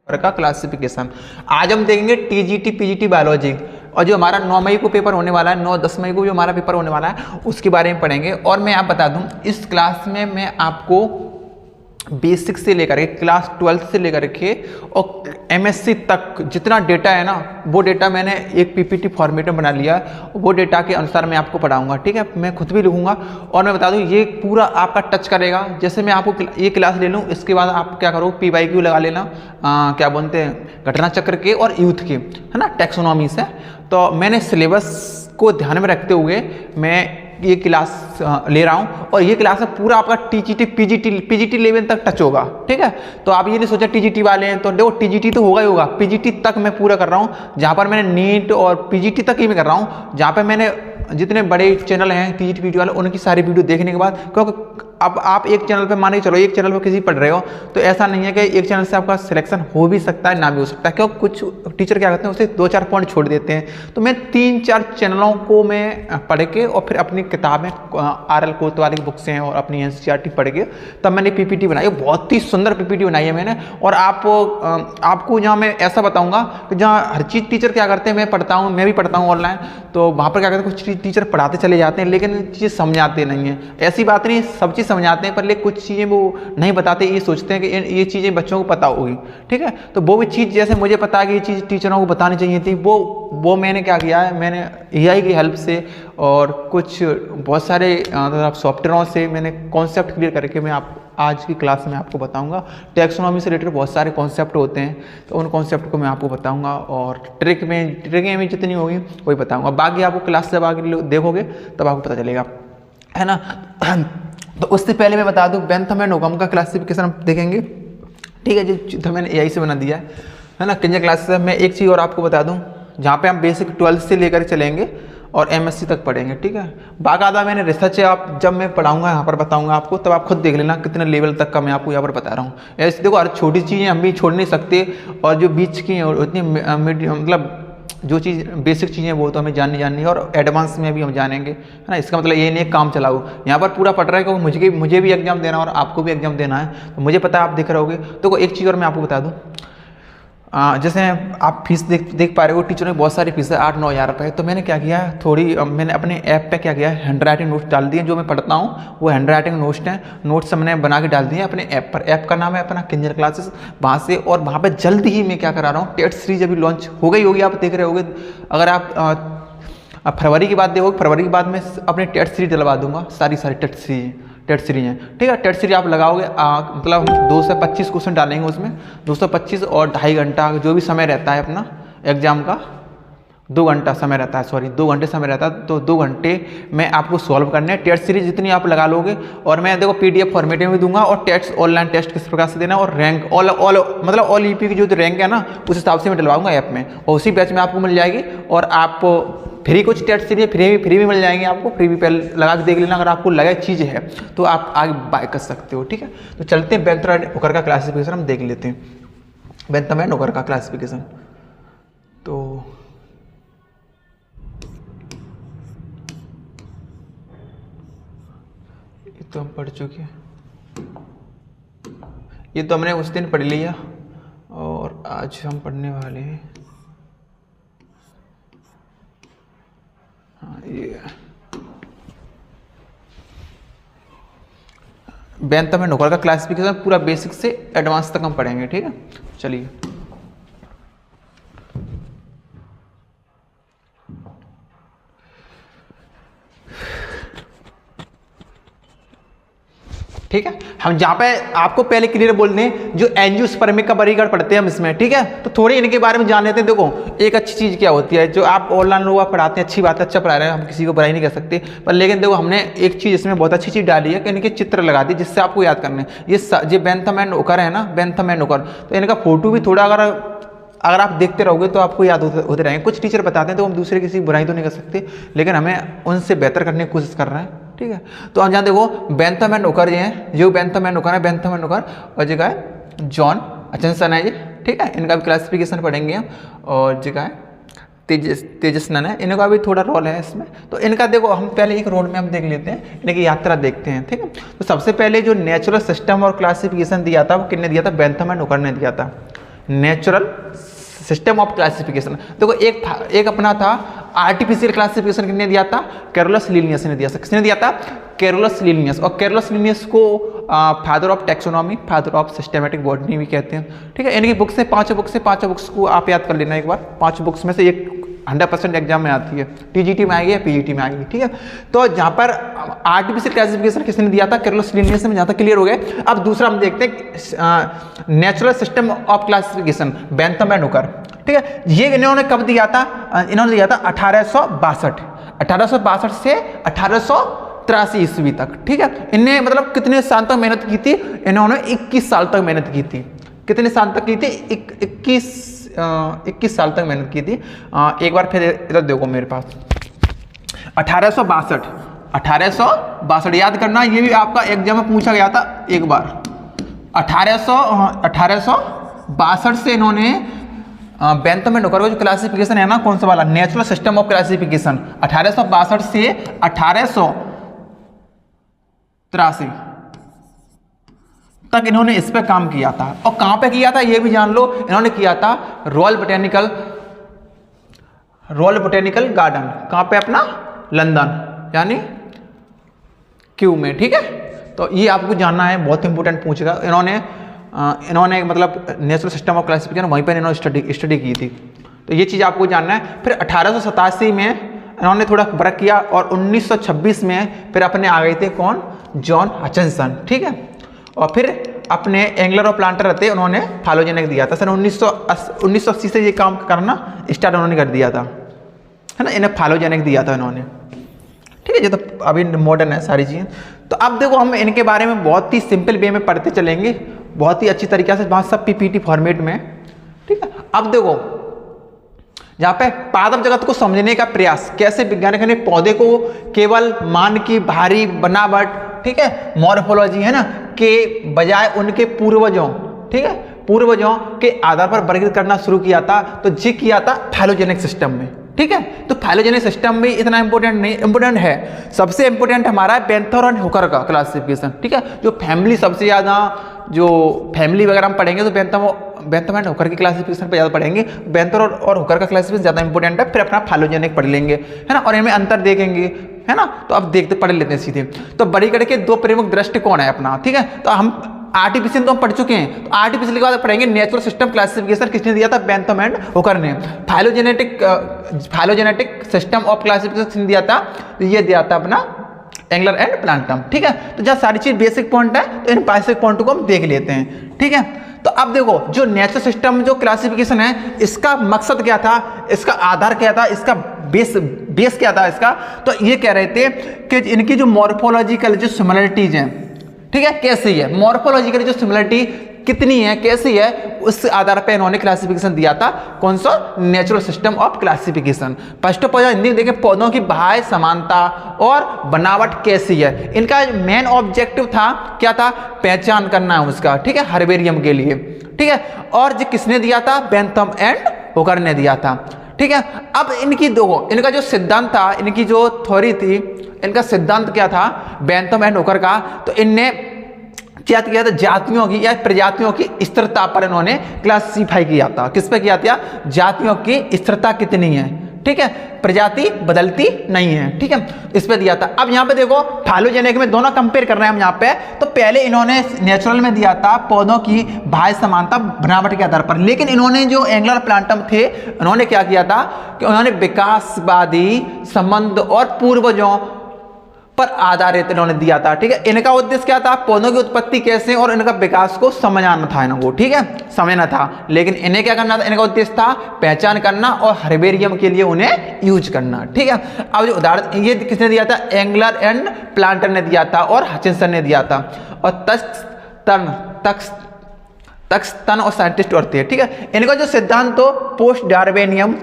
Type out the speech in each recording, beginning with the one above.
का क्लासिफिकेशन। आज हम देखेंगे टीजीटी पीजीटी बायोलॉजी, और जो हमारा 9 मई को पेपर होने वाला है, 9-10 मई को जो हमारा पेपर होने वाला है उसके बारे में पढ़ेंगे। और मैं आप बता दूं, इस क्लास में मैं आपको बेसिक से लेकर के क्लास 12 से लेकर के और एमएससी तक जितना डेटा है ना, वो डेटा मैंने एक पीपीटी फॉर्मेट में बना लिया है। वो डेटा के अनुसार मैं आपको पढ़ाऊंगा, ठीक है। मैं खुद भी लिखूंगा और मैं बता दूं ये पूरा आपका टच करेगा। जैसे मैं आपको ये क्लास ले लूँ, इसके बाद आप क्या करो, PYQ लगा लेना, क्या बोलते हैं, घटना चक्र के और यूथ के, है ना, टैक्सोनॉमी से। तो मैंने सिलेबस को ध्यान में रखते हुए मैं ये क्लास ले रहा हूँ, और ये क्लास में पूरा आपका टीजीटी पीजीटी लेवल तक टच होगा, ठीक है। तो आप ये नहीं सोचा टीजीटी वाले हैं तो देखो, टीजीटी तो होगा ही होगा, पीजीटी तक मैं पूरा कर रहा हूँ। जहाँ पर मैंने नीट और पीजीटी तक ही मैं कर रहा हूँ, जहाँ पर मैंने जितने बड़े चैनल हैं टीजीटी पीजीटी वाले, उनकी सारी वीडियो देखने के बाद, क्योंकि अब आप एक चैनल पे मान के चलो, एक चैनल पे किसी पढ़ रहे हो तो ऐसा नहीं है कि एक चैनल से आपका सिलेक्शन हो भी सकता है, ना भी हो सकता है, क्योंकि कुछ टीचर क्या करते हैं, उसे 2-4 पॉइंट छोड़ देते हैं। तो मैं 3-4 चैनलों को मैं पढ़ के और फिर अपनी किताबें RL कोतवाली की बुक्स हैं और अपनी NCERT पढ़ के तब मैंने PPT बनाई। बहुत ही सुंदर PPT बनाई है मैंने। और आपको जहाँ मैं ऐसा बताऊँगा कि जहाँ हर चीज़ टीचर क्या करते हैं, मैं पढ़ता हूँ, मैं भी पढ़ता हूँ ऑनलाइन, तो वहाँ पर क्या करते हैं, कुछ टीचर पढ़ाते चले जाते हैं लेकिन चीज़ें समझाते नहीं हैं। ऐसी बात नहीं, सब चीज़ समझाते हैं, पर लेकिन कुछ चीज़ें वो नहीं बताते, ये सोचते हैं कि ये चीज़ें बच्चों को पता होगी, ठीक है। तो वो भी चीज़ जैसे मुझे पता है कि ये चीज़ टीचरों को बतानी चाहिए थी, वो मैंने क्या किया है, मैंने AI की हेल्प से और कुछ बहुत सारे सॉफ्टवेयरों से मैंने कॉन्सेप्ट क्लियर करके मैं आज की क्लास में आपको बताऊंगा। टैक्सोनॉमी से रिलेटेड बहुत सारे कॉन्सेप्ट होते हैं, तो उन कॉन्सेप्ट को मैं आपको बताऊंगा, और ट्रिकें में जितनी होगी वही बताऊंगा। बाकी आपको क्लास जब आगे देखोगे तब आपको पता चलेगा, है ना। तो उससे पहले मैं बता दूं, बेंथम एंड ओकम का क्लासिफिकेशन हम देखेंगे, ठीक है, जो मैंने AI से बना दिया है ना, किंजर क्लासेस है। मैं एक चीज़ और आपको बता दूं, जहाँ पे हम बेसिक 12 से लेकर चलेंगे और MSc तक पढ़ेंगे, ठीक है। बाकायदा मैंने रिसर्च, आप जब मैं पढ़ाऊंगा यहाँ पर बताऊंगा आपको, तब आप खुद देख लेना कितने लेवल तक का मैं आपको यहाँ पर बता रहा हूँ। ऐसे देखो, हर छोटी चीज़ें हम भी छोड़ नहीं सकते, और जो बीच की उतनी मतलब जो चीज़ बेसिक चीज़ें वो तो हमें जाननी है, और एडवांस में भी हम जानेंगे, है ना। इसका मतलब ये नहीं है काम चलाओ, यहाँ पर पूरा पढ़ रहा है क्योंकि मुझे भी एग्जाम देना और आपको भी एग्जाम देना है, तो मुझे पता है आप देख रहे होगे। तो एक चीज़ और मैं आपको बता दूँ, जैसे आप फीस देख पा रहे हो, टीचरों की बहुत सारी फीस है, 8-9 हज़ार रुपये। तो मैंने क्या किया, मैंने अपने ऐप पे क्या किया, हैंडराइटिंग नोट्स डाल दिए। जो मैं पढ़ता हूँ वो हैंडराइटिंग नोट्स मैंने बना के डाल दिए अपने ऐप पर। ऐप का नाम है अपना किंजर क्लासेस। वहाँ से, और वहाँ पर जल्द ही मैं क्या करा रहा हूँ, टेट सीरीज अभी लॉन्च हो गई होगी, आप देख रहे होगे। अगर आप फरवरी की बात देखोगे, फरवरी के बाद मैं अपने टेट सीरीज डलवा दूंगा, सारी टेट सीरीज हैं, ठीक है। टेट सीरीज आप लगाओगे, मतलब 225 क्वेश्चन डालेंगे उसमें, 225 और 2.5 घंटा जो भी समय रहता है अपना एग्जाम का, 2 घंटा समय रहता है, सॉरी 2 घंटे समय रहता है। तो 2 घंटे में आपको सॉल्व करने हैं। टेट सीरीज जितनी आप लगा लोगे, और मैं देखो PDF फॉर्मेट में भी दूंगा, और टेस्ट ऑनलाइन टेस्ट किस प्रकार से देना है, और रैंक ऑल EP की जो रैंक है ना, उस हिसाब से मैं डलवाऊंगा ऐप में, और उसी बैच में आपको मिल जाएगी। और आप फ्री कुछ टेट सीरीज फ्री भी मिल जाएंगे आपको, फ्री भी पहले लगा के देख लेना। अगर आपको लगे चीज़ है तो आप आगे बाय कर सकते हो, ठीक है। तो चलते हैं बेंथम एंड ओकर का क्लासिफिकेशन हम देख लेते हैं। बेंथम एंड ओकर का क्लासिफिकेशन, तो ये तो हम पढ़ चुके हैं, ये तो हमने उस दिन पढ़ लिया, और आज हम पढ़ने वाले हैं ये बेंथम एंड ओकर का क्लासिफिकेशन पूरा बेसिक से एडवांस तक हम पढ़ेंगे, ठीक है। चलिए, ठीक है। हम जहाँ पे आपको पहले क्लियर बोल दें, जो एंजियोस्पर्मिक का वर्गीकरण पढ़ते हैं हम इसमें, ठीक है। तो थोड़ी इनके बारे में जान लेते हैं। देखो, एक अच्छी चीज़ क्या होती है, जो आप ऑनलाइन लोग आप पढ़ाते हैं, अच्छी बात है, अच्छा पढ़ा रहे हैं, हम किसी को बुराई नहीं कर सकते, पर लेकिन देखो हमने एक चीज़ इसमें बहुत अच्छी चीज़ डाली है कि इनके चित्र लगा दी, जिससे आपको याद करना है। ये बेंथम एंड ओकर है ना, बेंथम एंड ओकर, तो इनका फोटो भी थोड़ा अगर आप देखते रहोगे तो आपको याद होते रहेंगे। कुछ टीचर बताते हैं तो हम दूसरे किसी बुराई तो नहीं कर सकते, लेकिन हमें उनसे बेहतर करने की कोशिश कर रहे हैं, ठीक है। तो हम जहाँ देखो बेंथम एंड ओकर ये हैं, जो बेंथम एंड ओकर है, बेंथम एंड ओकर, और जगह है जॉन अचनसन है ये, ठीक है। इनका भी क्लासिफिकेशन पढ़ेंगे हम। और जगह है तेजस्नन है, इनका भी थोड़ा रोल है इसमें। तो इनका देखो, हम पहले एक रोड में हम देख लेते हैं, इनकी यात्रा देखते हैं, ठीक है। तो सबसे पहले जो नेचुरल सिस्टम और क्लासिफिकेशन दिया था वो किसने दिया था, बेंथम एंड ओकर ने दिया था। Natural system of classification. देखो एक अपना था आर्टिफिशियल क्लासिफिकेशन, किसने दिया था? कैरोलस लीनियस ने दिया था। किसने दिया था? Carolus Linnaeus. और कैरोलस लीनियस को father of taxonomy, father of systematic botany भी कहते हैं। ठीक है, इनकी बुक से पांचों बुक्स को आप याद कर लेना एक बार। 5 बुक्स में से एक 100% एग्जाम में आती है, टीजीटी में आएगी या पीजीटी में आएगी। ठीक है, तो जहाँ पर आर्टिफिशियल क्लासिफिकेशन किसने दिया था? कैरोलस लीनियस ने। जहाँ तक क्लियर हो गए। अब दूसरा हम देखते हैं natural system of classification, Bentham and Hooker. ठीक है, ये इन्होंने कब दिया था? इन्होंने दिया था 1862 से 1883 ईस्वी तक। ठीक है, इन्हें मतलब कितने साल तक मेहनत की थी? इन्होंने 21 साल तक मेहनत की थी। कितने साल तक की थी? 21 साल तक मेहनत की थी। एक बार फिर इधर देखो मेरे पास 1862 याद करना, ये भी आपका एग्जाम में पूछा गया था एक बार। 1862 से इन्होंने बेंथम एंड हुकर का जो क्लासिफिकेशन है ना, कौन सा वाला? Natural system of classification. 1862 से 1883 तक इन्होंने इस पे काम किया था। और कहां पे किया था ये भी जान लो, इन्होंने किया था रॉयल बोटेनिकल गार्डन। कहां पे? अपना लंदन, यानी क्यू में। ठीक है, तो ये आपको जानना है, बहुत इंपॉर्टेंट पूछेगा। इन्होंने मतलब नेचुरल सिस्टम ऑफ क्लासिफिकेशन वहीं पर इन्होंने स्टडी की थी, तो ये चीज़ आपको जानना है। फिर 1887 में इन्होंने थोड़ा वर्क किया और 1926 में फिर अपने आ गए थे कौन? John Hutchinson. ठीक है, और फिर अपने एंगलर और प्लांटर रहते उन्होंने फाइलोजेनिक दिया था। सर 1980 से ये काम करना स्टार्ट उन्होंने कर दिया था, है ना। इन्हें फाइलोजेनिक दिया था इन्होंने। ठीक है, ये तो अभी मॉडर्न है सारी चीज़ें। तो अब देखो हम इनके बारे में बहुत ही सिंपल वे में पढ़ते चलेंगे, बहुत ही अच्छी तरीके से, वहाँ सब पीपीटी फॉर्मेट में। ठीक है, अब देखो जहाँ पे पादप जगत को समझने का प्रयास, कैसे वैज्ञानिक ने पौधे को केवल मान की भारी बनावट, ठीक है, मॉर्फोलॉजी, है ना, के बजाय उनके पूर्वजों, ठीक है, पूर्वजों के आधार पर वर्गीकृत करना शुरू किया था। तो ये किया था फाइलोजेनिक सिस्टम में। ठीक है, तो फाइलोजेनिक सिस्टम भी इतना इंपॉर्टेंट नहीं, इंपॉर्टेंट है। सबसे इंपॉर्टेंट हमारा है बेंथम और हुकर का क्लासिफिकेशन। ठीक है, जो फैमिली सबसे ज़्यादा, जो फैमिली वगैरह हम पढ़ेंगे तो बेंथम एंड हुकर की क्लासिफिकेशन पे ज़्यादा पढ़ेंगे। बेंथम और हुकर का क्लासिफिकेशन ज़्यादा इंपॉर्टेंट है। फिर अपना फाइलोजेनिक पढ़ लेंगे, है ना, और इनमें अंतर देखेंगे, है ना। तो अब देखते पढ़ लेते हैं सीधे। तो बड़ी करके 2 प्रमुख दृष्टिकोण है अपना। ठीक है, तो हम आर्टिफिशियल तो हम पढ़ चुके हैं, तो आर्टिफिशियल के बाद पढ़ेंगे नेचुरल सिस्टम क्लासिफिकेशन। किसने दिया था? बेंथम एंड हुकर ने। फाइलोजेनेटिक सिस्टम ऑफ क्लासिफिकेशन किसने दिया था? तो ये दिया था अपना एंगलर एंड प्लांटम। ठीक है, तो जहाँ सारी चीज बेसिक पॉइंट है, तो इन बेसिक पॉइंट को हम देख लेते हैं। ठीक है, तो अब देखो जो नेचुरल सिस्टम जो क्लासिफिकेशन है, इसका मकसद क्या था, इसका आधार क्या था, इसका बेस क्या था इसका? तो ये कह रहे थे कि इनकी जो मॉर्फोलॉजिकल जो सिमिलरिटीज हैं, ठीक है, कैसी है मॉर्फोलॉजिकल जो सिमिलरिटी कितनी है, कैसी है, उस आधार पर इन्होंने क्लासिफिकेशन दिया था। कौन सा? Natural system of classification. First of all Hindi में देखें, पौधों की बाह्य समानता और बनावट कैसी है। इनका मेन ऑब्जेक्टिव था, क्या था? पहचान करना है उसका। ठीक है, हर्बेरियम के लिए। ठीक है, और जो किसने दिया था? बेंथम एंड हुकर ने दिया था। ठीक है, अब इनकी दो, इनका जो सिद्धांत था, इनकी जो थ्योरी थी, इनका सिद्धांत क्या था बेंथम एंड हुकर का? तो इनने क्या किया था? जातियों की या प्रजातियों की स्थिरता पर इन्होंने क्लासिफाई किया था। किस पे किया था? जातियों की स्थिरता कितनी है। ठीक है, प्रजाति बदलती नहीं है। ठीक है, इस पे दिया था। अब यहाँ पे देखो फाइलोजेनिक में दोनों कंपेयर कर रहे हैं हम यहाँ पे। तो पहले इन्होंने नेचुरल में दिया था पौधों की बाह्य समानता बनावट के आधार पर, लेकिन इन्होंने जो एंगलर प्लांटम थे, इन्होंने क्या किया था कि उन्होंने विकासवादी संबंध और पूर्वजों पर आधारित इन्होंने दिया था। ठीक है, इनका उद्देश्य क्या था? पौधों की उत्पत्ति कैसे और इनका विकास को समझाना था इनको। ठीक है, समझना था। लेकिन इन्हें क्या करना था? इनका उद्देश्य था पहचान करना और हर्बेरियम के लिए उन्हें यूज करना। ठीक है, अब जो उदाहरण ये किसने दिया था? एंगलर एंड प्लांटर ने दिया था और हचिंसन ने दिया था। और तक्सटन और साइंटिस्ट और थे। ठीक है, इनका जो सिद्धांत तो पोस्ट डार्विनियम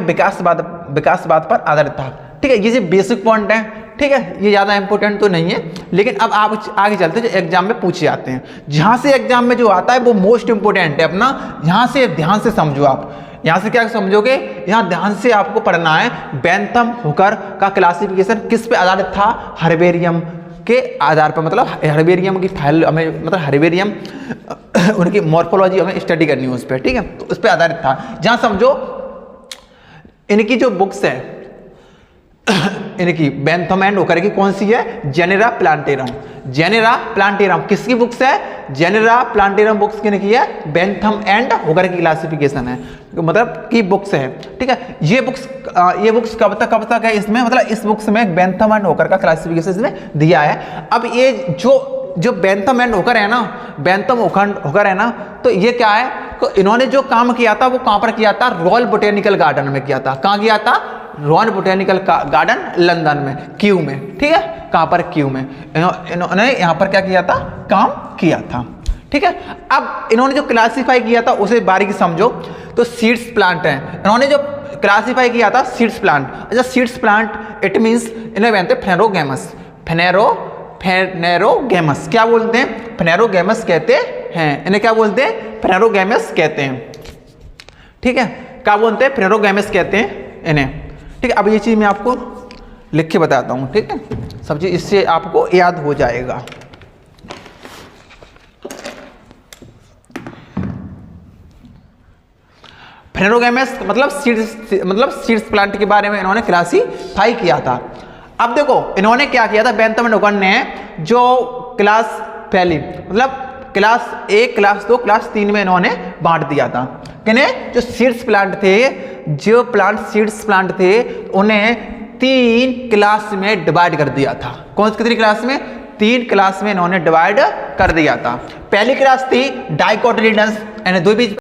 विकासवाद पर आधारित था। ठीक है, ये जो बेसिक पॉइंट है, ठीक है, ये ज़्यादा इंपॉर्टेंट तो नहीं है, लेकिन अब आप आगे चलते हैं जो एग्जाम में पूछे जाते हैं। जहाँ से एग्जाम में जो आता है वो मोस्ट इंपॉर्टेंट है अपना। यहाँ से ध्यान से समझो आप। यहाँ से क्या समझोगे? यहाँ ध्यान से आपको पढ़ना है बेंथम हुकर का क्लासिफिकेशन किस पे आधारित था? हर्बेरियम के आधार पर, मतलब हर्बेरियम की फाइल हमें, मतलब हर्बेरियम उनकी मॉर्फोलॉजी हमें स्टडी करनी है उस पर, ठीक है। तो उस पर आधारित था। जहाँ समझो इनकी जो बुक्स है इनकी बेंथम एंड होकर की कौन सी है, जेनेरा प्लांटेरम। जेनेरा प्लांटेरम किसकी बुक्स है, जेनेरा प्लांटेरम बुक्स की है, बेंथम एंड होकर की क्लासिफिकेशन है, मतलब की बुक्स है, ठीक है। ये बुक्स कब तक है इसमें, मतलब इस बुक्स में बेंथम एंड होकर का क्लासिफिकेशन इसमें दिया है। अब ये जो बेंथम एंड होकर है ना, बेंथम होकर है ना, तो ये क्या है, तो इन्होंने जो काम किया था वो कहां पर किया था, रॉयल बोटेनिकल गार्डन में किया था। कहां किया था, रॉयल बोटेनिकल गार्डन लंदन में, क्यू में, ठीक है। कहां पर, क्यू में। इन्होंने यहां पर क्या किया था, काम किया था, ठीक है। अब इन्होंने जो क्लासिफाई किया था उसे बारीकी समझो। तो सीड्स प्लांट है, इन्होंने जो क्लासिफाई किया था सीड्स प्लांट। अच्छा, सीड्स प्लांट इट मींस इन्हें बनते फेनेरोगेमस, फेनेरोगेमस क्या बोलते हैं, फेनेरोगेमस कहते हैं इन्हें, क्या बोलते हैं, फेनेरोगेमस कहते हैं, ठीक है। क्या बोलते हैं, फेनेरोगेमस कहते हैं इन्हें, ठीक है। अब ये चीज मैं आपको लिख के बताता हूं, ठीक है, सब चीज इससे आपको याद हो जाएगा। फेनेरोगेमस मतलब सीड्स प्लांट के बारे में इन्होंने क्लासिफाई किया था। अब देखो इन्होंने क्या किया था, बेंथम एंड होकर ने जो क्लास पहली, मतलब क्लास 1, क्लास 2, क्लास 3 में इन्होंने बांट दिया था। किन्हें, जो सीड्स प्लांट थे, जो प्लांट सीड्स प्लांट थे उन्हें 3 क्लास में डिवाइड कर दिया था। कौन सी कितनी क्लास में, 3 क्लास में इन्होंने डिवाइड कर दिया था। पहली क्लास थी डाइकोटिलीडन्स, यानी द्विबीज